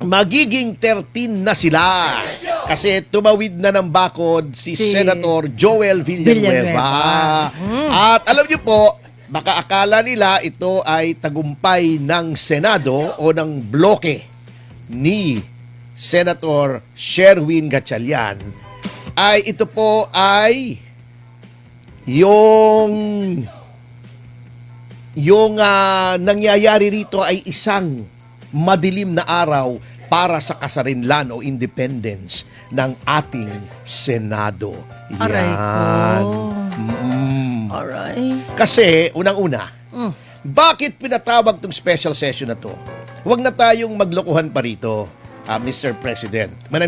magiging 13 na sila. Kasi tumawid na ng bakod si Senator Joel Villanueva. At alam niyo po, baka akala nila ito ay tagumpay ng Senado o ng bloke ni Senator Sherwin Gatchalian. Ito po ay yung nangyayari rito ay isang madilim na araw para sa kasarinlan o independence ng ating Senado. Yan. Alright. Kasi, unang-una, bakit pinatawag tong special session na to? Huwag na tayong maglokohan pa rito, Mr. President. When I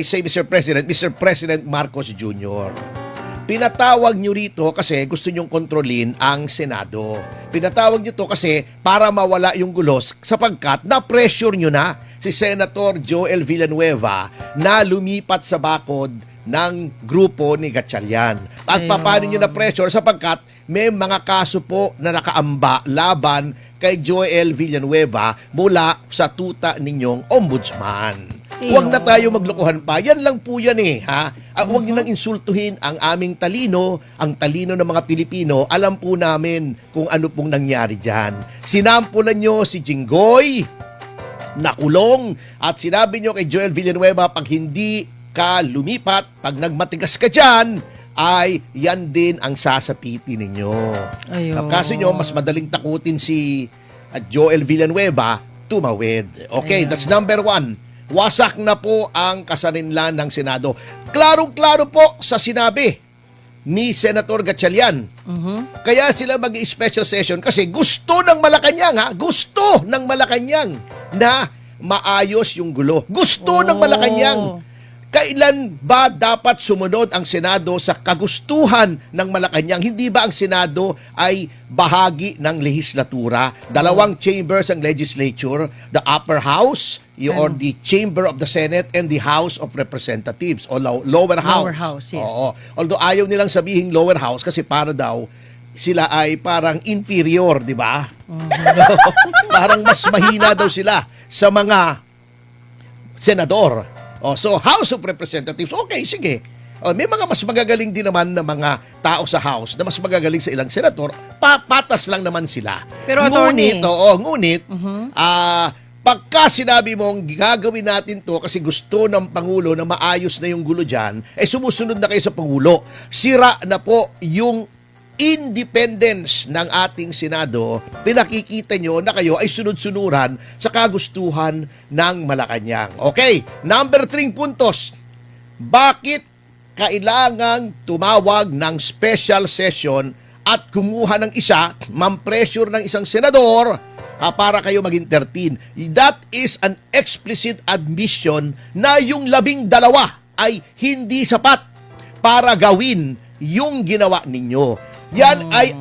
say Mr. President Marcos Jr., pinatawag nyo rito kasi gusto nyong kontrolin ang Senado. Pinatawag nyo to kasi para mawala yung gulos sapagkat na-pressure nyo na si Senator Joel Villanueva na lumipat sa bakod ng grupo ni Gatchalian. At paano nyo na-pressure sapagkat may mga kaso po na nakaamba laban kay Joel Villanueva mula sa tuta ninyong ombudsman. Huwag na tayo maglokohan pa. Yan lang po yan ha. Huwag nyo nang insultuhin ang aming talino, ang talino ng mga Pilipino. Alam po namin kung ano pong nangyari dyan. Sinampulan nyo si Jinggoy, nakulong, at sinabi nyo kay Joel Villanueva, pag hindi ka lumipat, pag nagmatigas ka dyan, ay yan din ang sasapitin ninyo. Kasi nyo, mas madaling takutin si Joel Villanueva, tumawid. Okay, that's number 1. Wasak na po ang kasarinlan ng Senado. Klarong-klaro po sa sinabi ni Senator Gatchalian. Kaya sila mag-special session kasi gusto ng Malacanang, gusto ng Malacanang na maayos yung gulo. Gusto ng Malacanang. Kailan ba dapat sumunod ang Senado sa kagustuhan ng Malacanang? Hindi ba ang Senado ay bahagi ng lehislatura? Dalawang chambers ang legislature, the upper house or the chamber of the Senate and the House of Representatives o lower house. Lower house, yes. Oo. Although ayaw nilang sabihin lower house kasi para daw sila ay parang inferior, di ba? Parang mas mahina daw sila sa mga senador. So, House of Representatives, okay, sige. May mga mas magagaling din naman na mga tao sa House na mas magagaling sa ilang senador, patas lang naman sila. Pero ngunit, pagka sinabi mong gagawin natin to kasi gusto ng Pangulo na maayos na yung gulo dyan, sumusunod na kayo sa Pangulo. Sira na po yung independence ng ating Senado. Pinakikita nyo na kayo ay sunod-sunuran sa kagustuhan ng Malacanang. Okay, number 3 puntos. Bakit kailangang tumawag ng special session at kumuha ng isa, mam-pressure ng isang senador para kayo maging 13? That is an explicit admission na yung 12 ay hindi sapat para gawin yung ginawa ninyo. Yan ay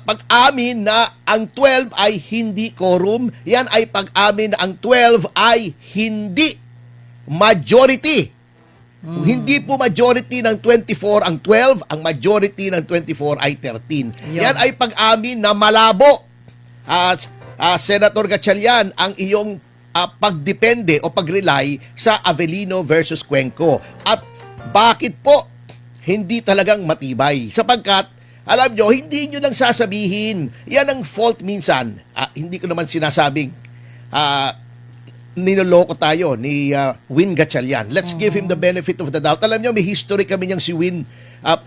pag-amin na ang 12 ay hindi quorum. Yan ay pag-amin na ang 12 ay hindi majority. Hindi po majority ng 24 ang 12, ang majority ng 24 ay 13. Yan ay pag-amin na malabo. Senator Gatchalian, ang iyong pagdepende o pag-rely sa Avellino versus Cuenco. At bakit po hindi talagang matibay? Sapagkat alam nyo, hindi nyo lang sasabihin. Yan ang fault minsan. Hindi ko naman sinasabing ninoloko tayo ni Win Gatchalian. Let's give him the benefit of the doubt. Alam nyo, may history kami niyang si Win.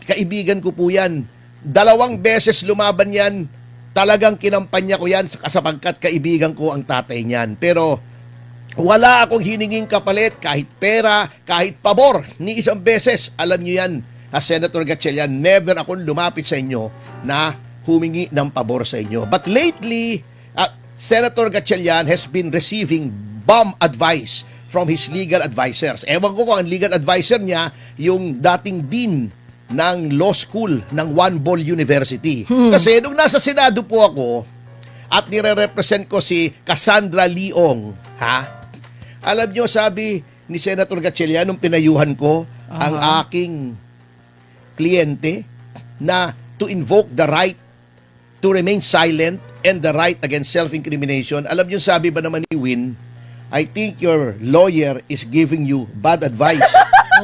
Kaibigan ko po yan. 2 beses lumaban yan. Talagang kinampanya ko yan sapagkat kaibigan ko ang tatay niyan. Pero wala akong hininging kapalit, kahit pera, kahit pabor, ni isang beses. Alam nyo yan, Senator Gatchalian, never akong lumapit sa inyo na humingi ng pabor sa inyo. But lately, Senator Gatchalian has been receiving bomb advice from his legal advisors. Ewan ko kung ang legal advisor niya, yung dating dean ng law school ng One Ball University. Kasi nung nasa Senado po ako at nire-represent ko si Cassandra Leong, alam nyo, sabi ni Senator Gatchalian nung pinayuhan ko ang aking kliyente na to invoke the right to remain silent and the right against self-incrimination. Alam niyo, sabi ba naman ni Win, I think your lawyer is giving you bad advice.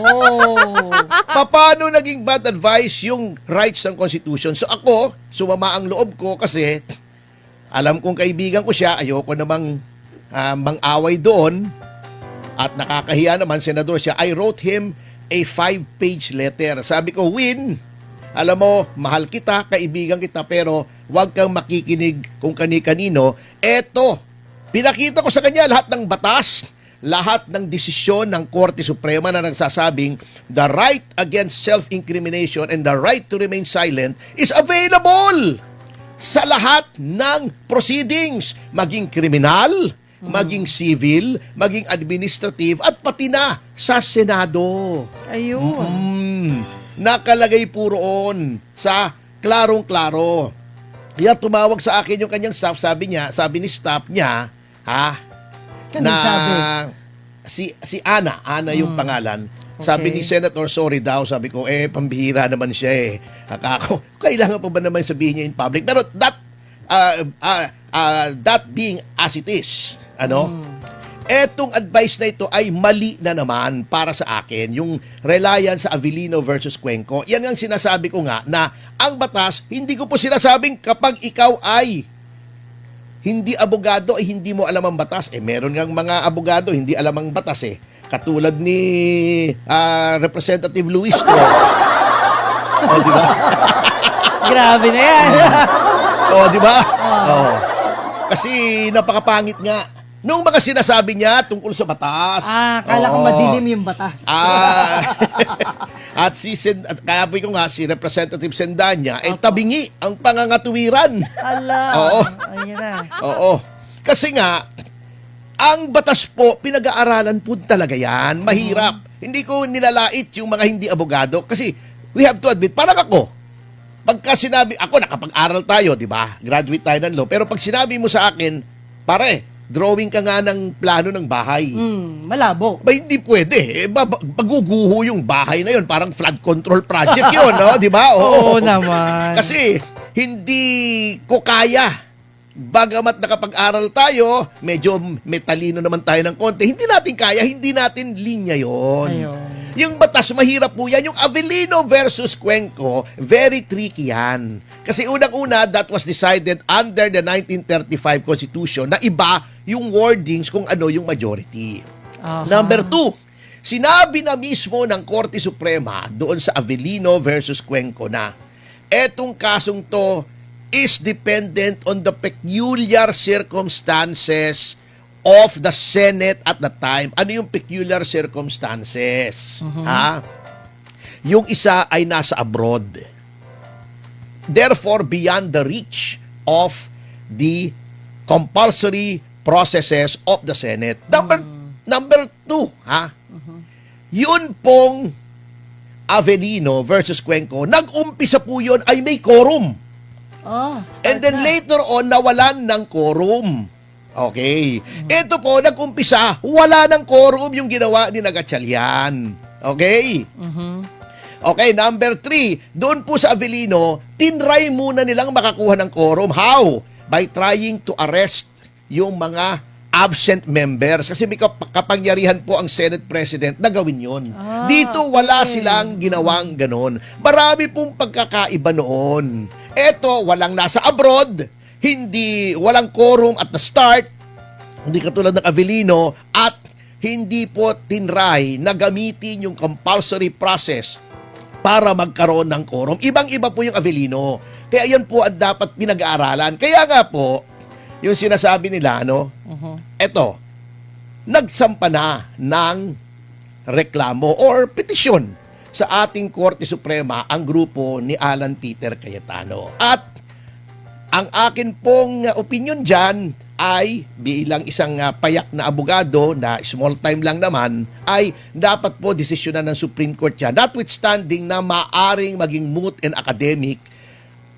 Oh. Paano naging bad advice yung rights ng Constitution? So ako, sumama ang loob ko kasi alam kong kaibigan ko siya, ayoko namang mang-away doon at nakakahiya naman, senador siya. I wrote him a 5-page letter. Sabi ko, Win, alam mo, mahal kita, kaibigan kita, pero huwag kang makikinig kung kani-kanino. Eto, pinakita ko sa kanya lahat ng batas, lahat ng desisyon ng Korte Suprema na nagsasabing the right against self-incrimination and the right to remain silent is available sa lahat ng proceedings, maging kriminal, maging civil, maging administrative, at pati na sa Senado. Ayun. Nakalagay po roon sa klarong-klaro. Kaya tumawag sa akin yung kanyang staff, sabi ni staff niya, Kanong sabi? si Ana yung pangalan. Sabi ni Senator, sorry daw. Sabi ko, pambihira naman siya eh. Ako, kailangan pa ba naman sabihin niya in public? Pero that being as it is, etong advice na ito ay mali na naman para sa akin. Yung reliance sa Avellino versus Cuenco, yan ang sinasabi ko nga na ang batas, hindi ko po sinasabing kapag ikaw ay hindi abogado ay hindi mo alam ang batas. Meron ngang mga abogado hindi alam ang batas eh. Katulad ni Representative Luis. Di ba? Grabe na yan. Di ba? Kasi napakapangit nga. Nung mga sinasabi niya tungkol sa batas. Kala ko madilim yung batas. At kaya po ko nga, si Representative Sendanya, tabingi ang pangangatuwiran. Ala. Ayun na. Oo. Kasi nga, ang batas po, pinag-aaralan po talaga yan. Mahirap. Hindi ko nilalait yung mga hindi abogado. Kasi, we have to admit, parang ako, pagka sinabi, ako nakapag-aral tayo, di ba? Graduate tayo ng law. Pero pag sinabi mo sa akin, pare, drawing ka nga ng plano ng bahay. Malabo. Ba, hindi pwede. Maguguho yung bahay na yun. Parang flood control project yun, no? Di ba? Oo naman. Kasi, hindi ko kaya. Bagamat nakapag-aral tayo, medyo metalino naman tayo ng konti, hindi natin kaya, hindi natin linya yon. Yung batas, mahirap po yan. Yung Avellino versus Cuenco, very tricky yan. Kasi unang-una, that was decided under the 1935 Constitution na iba yung wordings kung ano yung majority. Number 2, sinabi na mismo ng Korte Suprema doon sa Avellino versus Cuenco na etong kasong to is dependent on the peculiar circumstances of the Senate at the time. Ano yung peculiar circumstances? Yung isa ay nasa abroad. Therefore, beyond the reach of the compulsory processes of the Senate. Number 2, yun pong Avellino versus Cuenco, nag-umpisa po yun ay may quorum. And then later on, nawalan ng quorum. Okay. Ito po, nag-umpisa, wala ng quorum yung ginawa ni Gatchalian. Okay? Okay, number 3, doon po sa Avellino, tinry muna nilang makakuha ng quorum. How? By trying to arrest yung mga absent members. Kasi may kapangyarihan po ang Senate President na gawin yun. Dito, wala silang ginawang ganon. Marami pong pagkakaiba noon. Eto, walang nasa abroad, walang quorum at the start, hindi katulad ng Avellino, at hindi po tinry na gamitin yung compulsory process para magkaroon ng quorum. Ibang-iba po yung Avellino. Kaya yan po ang dapat pinag-aaralan. Kaya nga po, yung sinasabi nila, eto, nagsampa na ng reklamo or petisyon sa ating Korte Suprema ang grupo ni Alan Peter Cayetano. At ang akin pong opinion dyan ay bilang isang payak na abogado na small time lang naman, ay dapat po desisyonan ng Supreme Court yan. Notwithstanding na maaring maging moot and academic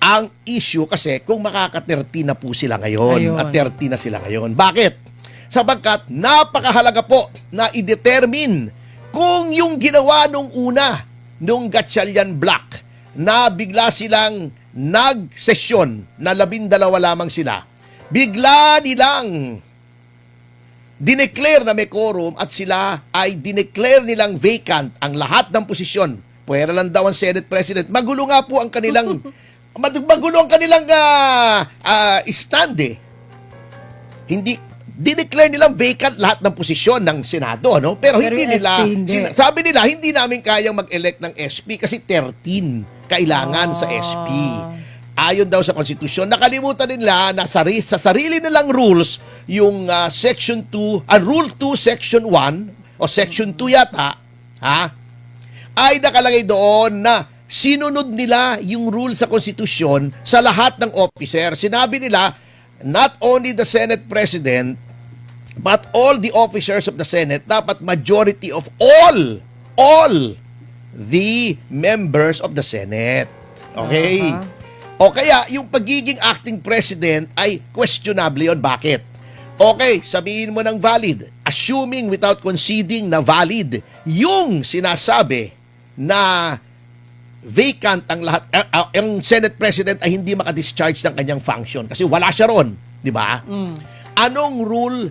ang issue kasi kung makaka-30 na po sila ngayon. At 30 na sila ngayon. Bakit? Sapagkat napakahalaga po na i-determine kung yung ginawa nung una, nung Gatchalian Black, na bigla silang nag-session na 12 lamang sila, bigla nilang dineclare na may quorum at sila ay dineclare nilang vacant ang lahat ng posisyon. Pwera lang daw ang Senate President. Magulo nga po ang kanilang stand eh. Hindi dineclare nilang vacant lahat ng posisyon ng Senado, no? Pero hindi yung nila SP hindi. sabi nila hindi namin kayang mag-elect ng SP kasi 13 kailangan sa SP. Ayon daw sa konstitusyon, nakalimutan nila na sa sarili nilang rules, yung Section 2, Rule 2, Section 1, o Section 2 yata, ay nakalagay doon na sinunod nila yung rule sa konstitusyon sa lahat ng officer. Sinabi nila, not only the Senate President, but all the officers of the Senate, dapat majority of all the members of the Senate. Okay? O kaya, yung pagiging acting president ay questionable yun. Bakit? Okay, sabihin mo ng valid. Assuming without conceding na valid yung sinasabi na vacant ang lahat, ang Senate President ay hindi makadischarge ng kanyang function kasi wala siya ron. Di ba? Anong rule